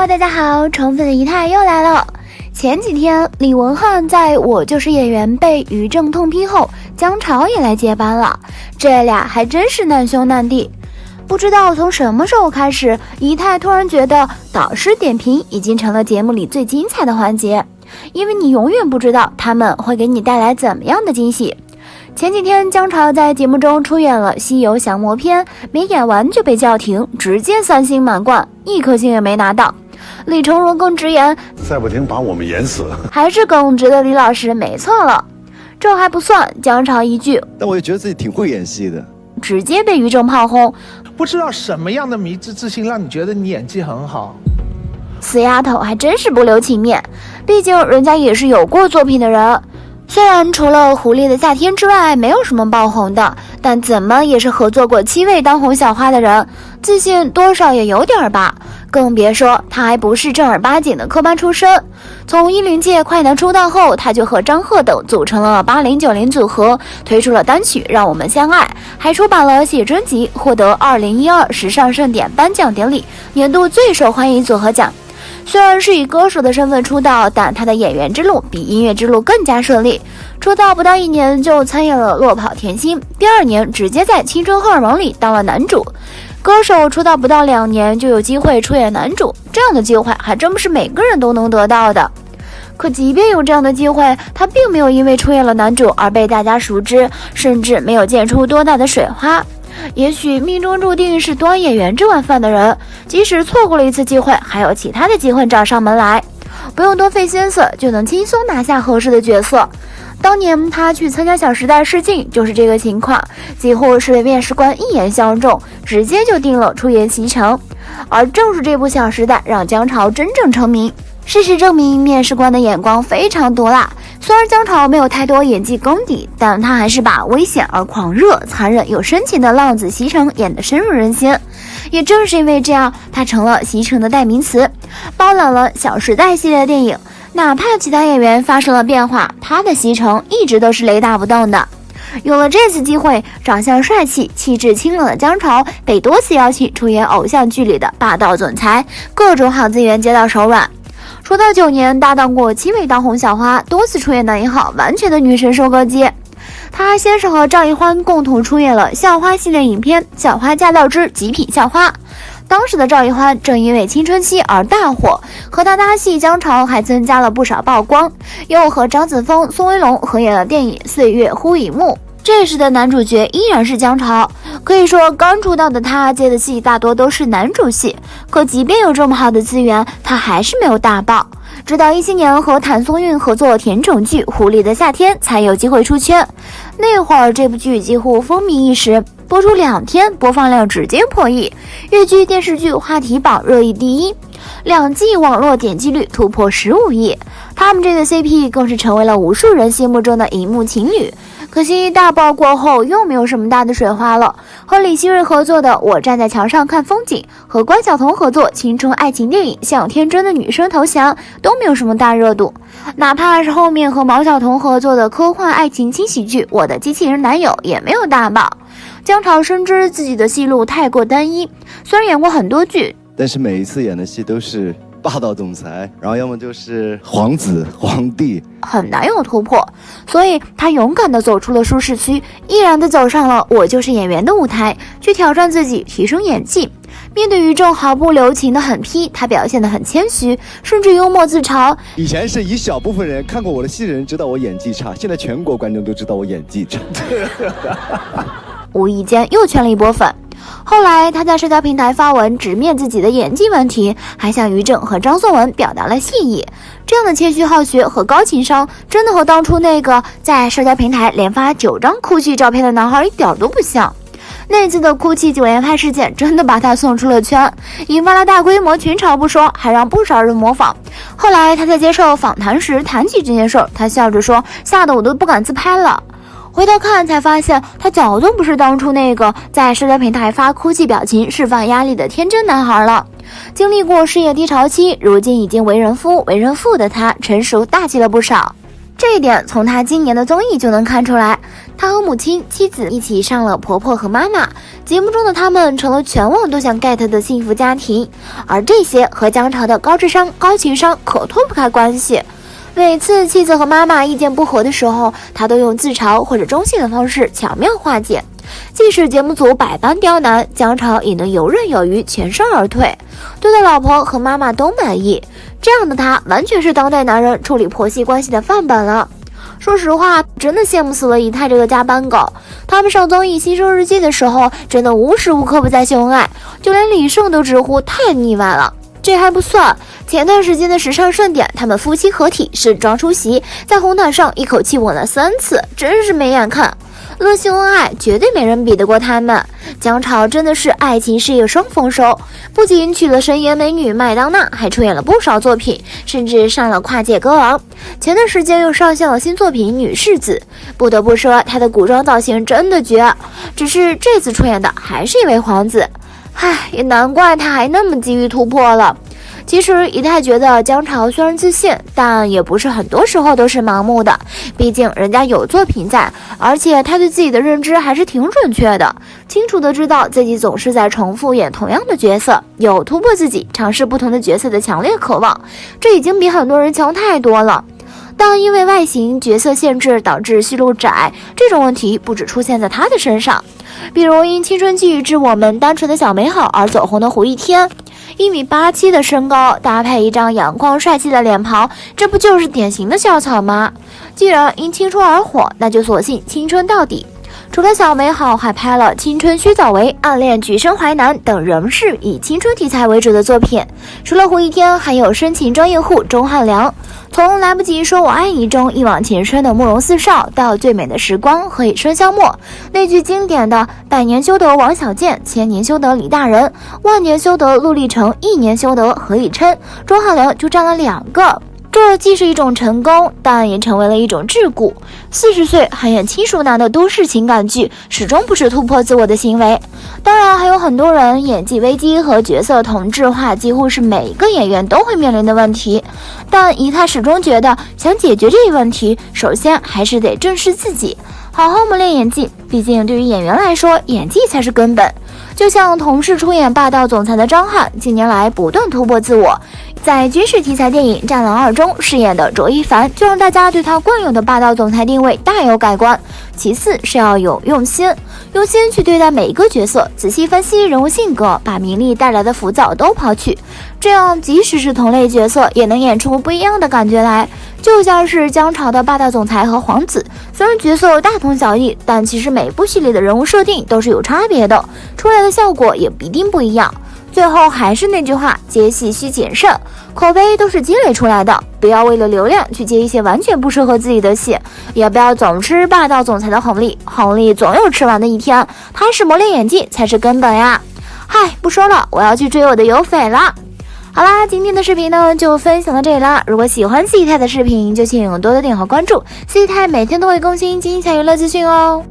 大家好，宠粉的仪态又来了。前几天李文翰在我就是演员被于正痛批后，姜潮也来接班了，这俩还真是难兄难弟。不知道从什么时候开始，仪态突然觉得导师点评已经成了节目里最精彩的环节，因为你永远不知道他们会给你带来怎么样的惊喜。前几天姜潮在节目中出演了《西游降魔篇》，没演完就被叫停，直接3星满贯，1颗星也没拿到。李成儒更直言，再不听把我们演死，还是耿直的李老师没错了。这还不算，姜潮一句，但我也觉得自己挺会演戏的，直接被于正炮轰。不知道什么样的迷之自信让你觉得你演技很好。死丫头还真是不留情面，毕竟人家也是有过作品的人。虽然除了《狐狸的夏天》之外没有什么爆红的，但怎么也是合作过7位当红小花的人，自信多少也有点吧。更别说他还不是正儿八经的科班出身，从10届快男出道后，他就和张赫等组成了8090组合，推出了单曲《让我们相爱》，还出版了写真集，获得2012时尚盛典颁奖典礼年度最受欢迎组合奖。虽然是以歌手的身份出道，但他的演员之路比音乐之路更加顺利。出道不到1年就参演了《落跑甜心》，第2年直接在《青春荷尔蒙》里当了男主。歌手出道不到2年就有机会出演男主，这样的机会还真不是每个人都能得到的。可即便有这样的机会，他并没有因为出演了男主而被大家熟知，甚至没有溅出多大的水花。也许命中注定是端演员这碗饭的人，即使错过了一次机会，还有其他的机会找上门来，不用多费心思就能轻松拿下合适的角色。当年他去参加《小时代》试镜就是这个情况，几乎是被面试官一眼相中，直接就定了出演席程。而正是这部《小时代》让姜潮真正成名。事实证明，面试官的眼光非常毒辣。虽然姜潮没有太多演技功底，但他还是把危险而狂热、残忍又深情的浪子席城演得深入人心。也正是因为这样，他成了席城的代名词，包揽了《小时代》系列电影。哪怕其他演员发生了变化，他的席城一直都是雷打不动的。有了这次机会，长相帅气、气质清冷的姜潮被多次邀请出演偶像剧里的霸道总裁，各种好资源接到手软。出道9年，搭档过7位当红小花，多次出演男一号，完全的女神收割机。他先是和赵一欢共同出演了校花系列影片《校花驾到之极品校花》。当时的赵一欢正因为青春期而大火，和他搭戏姜潮还增加了不少曝光，又和张子枫、宋威龙合演了电影《岁月忽已暮》。这时的男主角依然是姜潮，可以说刚出道的他接的戏大多都是男主戏，可即便有这么好的资源，他还是没有大爆。直到17年和谭松韵合作甜宠剧《狐狸的夏天》才有机会出圈。那会儿这部剧几乎风靡一时，播出2天播放量直接破亿，粤剧电视剧话题榜热议第1，2季网络点击率突破15亿。他们这个 CP 更是成为了无数人心目中的荧幕情侣。可惜大爆过后又没有什么大的水花了，和李希瑞合作的《我站在桥上看风景》，和关晓彤合作青春爱情电影《向天真的女生投降》都没有什么大热度，哪怕是后面和毛晓彤合作的科幻爱情轻喜剧《我的机器人男友》也没有大爆。姜潮深知自己的戏路太过单一，虽然演过很多剧，但是每一次演的戏都是霸道总裁，然后要么就是皇子、皇帝，很难有突破，所以他勇敢地走出了舒适区，毅然地走上了我就是演员的舞台，去挑战自己，提升演技。面对于正毫不留情的狠批，他表现得很谦虚，甚至幽默自嘲。以前是一小部分人看过我的戏的人知道我演技差，现在全国观众都知道我演技差。无意间又圈了一波粉。后来他在社交平台发文直面自己的演技问题，还向于正和张颂文表达了谢意。这样的谦虚好学和高情商，真的和当初那个在社交平台连发9张哭泣照片的男孩一点都不像。那次的哭泣9连拍事件真的把他送出了圈，引发了大规模群嘲不说，还让不少人模仿。后来他在接受访谈时谈起这件事儿，他笑着说，吓得我都不敢自拍了。回头看才发现，他早就不是当初那个在社交平台发哭泣表情释放压力的天真男孩了。经历过事业低潮期，如今已经为人夫为人父的他，成熟大气了不少。这一点从他今年的综艺就能看出来，他和母亲、妻子一起上了《婆婆和妈妈》，节目中的他们成了全网都想 get 的幸福家庭，而这些和姜潮的高智商、高情商可脱不开关系。每次妻子和妈妈意见不合的时候，他都用自嘲或者中性的方式巧妙化解，即使节目组百般刁难，姜潮也能游刃有余，全身而退，对待老婆和妈妈都满意。这样的他完全是当代男人处理婆媳关系的范本了。说实话，真的羡慕死了姨太这个加班狗。他们上综艺《新生日记》的时候，真的无时无刻不在秀恩爱，就连李晟都直呼太腻歪了。这还不算，前段时间的时尚盛典，他们夫妻合体盛装出席，在红毯上一口气吻了3次，真是没眼看。论秀恩爱，绝对没人比得过他们。姜潮真的是爱情事业双丰收，不仅娶了神颜美女麦当娜，还出演了不少作品，甚至上了跨界歌王。前段时间又上线了新作品《女世子》，不得不说她的古装造型真的绝，只是这次出演的还是一位皇子。唉，也难怪他还那么急于突破了。其实姨太觉得姜潮虽然自信，但也不是很多时候都是盲目的，毕竟人家有作品在，而且他对自己的认知还是挺准确的，清楚的知道自己总是在重复演同样的角色，有突破自己、尝试不同的角色的强烈渴望，这已经比很多人强太多了。但因为外形角色限制导致戏路窄，这种问题不只出现在他的身上，比如因青春剧致我们单纯的小美好而走红的胡一天，1.87米的身高搭配一张阳光帅气的脸庞，这不就是典型的校草吗？既然因青春而火，那就索性青春到底。除了小美好，还拍了《青春须早为》《暗恋橘生淮南》等仍是以青春题材为主的作品。除了胡一天，还有深情专业户钟汉良。从来不及说我爱你中一往情深的慕容四少，到最美的时光何以笙箫默，那句经典的百年修得王小贱，千年修得李大人，万年修得陆励成，一年修得何以琛，钟汉良就占了2个。这既是一种成功，但也成为了一种桎梏。40岁还演轻熟男的都市情感剧，始终不是突破自我的行为。当然，还有很多人演技危机和角色同质化，几乎是每一个演员都会面临的问题。但姨太始终觉得，想解决这一问题，首先还是得正视自己，好好磨练演技。毕竟对于演员来说，演技才是根本。就像同是出演霸道总裁的张翰，近年来不断突破自我，在军事题材电影《战狼2》中饰演的卓一凡，就让大家对他惯有的霸道总裁定位大有改观。其次是要有用心去对待每一个角色，仔细分析人物性格，把名利带来的浮躁都抛去，这样即使是同类角色，也能演出不一样的感觉来。就像是姜潮的霸道总裁和皇子，虽然角色大同小异，但其实每部戏里的人物设定都是有差别的，出来的效果也一定不一样。最后还是那句话，接戏需谨慎，口碑都是积累出来的，不要为了流量去接一些完全不适合自己的戏，也不要总吃霸道总裁的红利，红利总有吃完的一天，踏实磨练演技才是根本呀。嗨，不说了，我要去追我的有匪了。好啦，今天的视频呢就分享到这里啦。如果喜欢C太的视频，就请多多点和关注，C太每天都会更新精彩娱乐资讯哦。